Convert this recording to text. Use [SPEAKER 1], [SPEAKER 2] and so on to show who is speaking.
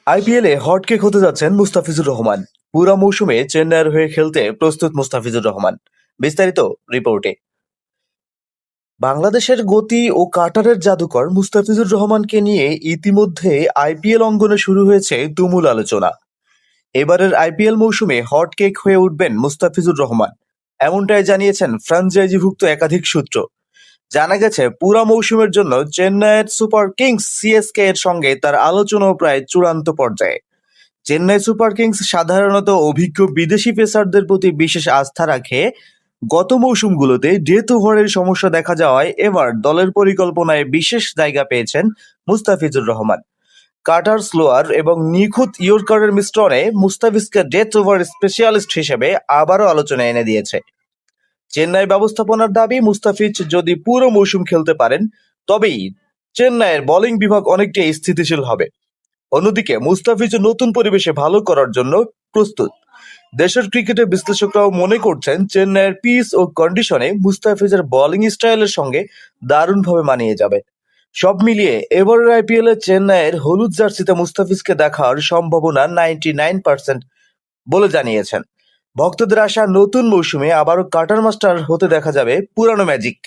[SPEAKER 1] আইপিএলে হটকেক হতে যাচ্ছেন মুস্তাফিজুর রহমান। পুরা মৌসুমে চেন্নাইয়ের হয়ে খেলতে প্রস্তুত মুস্তাফিজুর রহমান। বিস্তারিত রিপোর্টে। বাংলাদেশের গতি ও কাটারের জাদুকর মুস্তাফিজুর রহমানকে নিয়ে ইতিমধ্যে আইপিএল অঙ্গনে শুরু হয়েছে তুমুল আলোচনা। এবারের আইপিএল মৌসুমে হটকেক হয়ে উঠবেন মুস্তাফিজুর রহমান, এমনটাই জানিয়েছেন ফ্র্যাঞ্চাইজিভুক্ত একাধিক সূত্র। জানা গেছে পুরা মৌসুমের জন্য চেন্নাইয়ের সুপার কিংস সিএসকে এর সঙ্গে তার আলোচনাও প্রায় চূড়ান্ত পর্যায়ে। চেন্নাই সুপার কিংস সাধারণত অভিজ্ঞ বিদেশি পেসারদের প্রতি বিশেষ আস্থা রাখে। গত মৌসুমগুলোতে ডেথ ওভারের সমস্যা দেখা যাওয়ায় এবার দলের পরিকল্পনায় বিশেষ জায়গা পেয়েছেন মুস্তাফিজুর রহমান। কাটার স্লোয়ার এবং নিখুঁত ইয়র্কারের মিশ্রণে মুস্তাফিজকে ডেথ ওভার স্পেশালিস্ট হিসেবে আবারও আলোচনায় এনে দিয়েছে। চেন্নাই ব্যবস্থাপনার দাবি, মুস্তাফিজ যদি পুরো মৌসুম খেলতে পারেন তবেই চেন্নাইয়ের বোলিং বিভাগ অনেকটাই স্থিতিশীল হবে। অন্যদিকে মুস্তাফিজ নতুন পরিবেশে ভালো করার জন্য প্রস্তুত। দেশের ক্রিকেটের বিশ্লেষকরাও মনে করছেন চেন্নাইয়ের পিচ ও কন্ডিশনে মুস্তাফিজের বোলিং স্টাইলের সঙ্গে দারুণভাবে মানিয়ে যাবে। সব মিলিয়ে এবারের আইপিএলে চেন্নাইয়ের হলুদ জার্সিতে মুস্তাফিজকে দেখার সম্ভাবনা 99% বলে জানিয়েছেন। ভক্তদের আশা, নতুন মৌসুমে আবারও কাটার মাস্টার হতে দেখা যাবে পুরানো ম্যাজিক।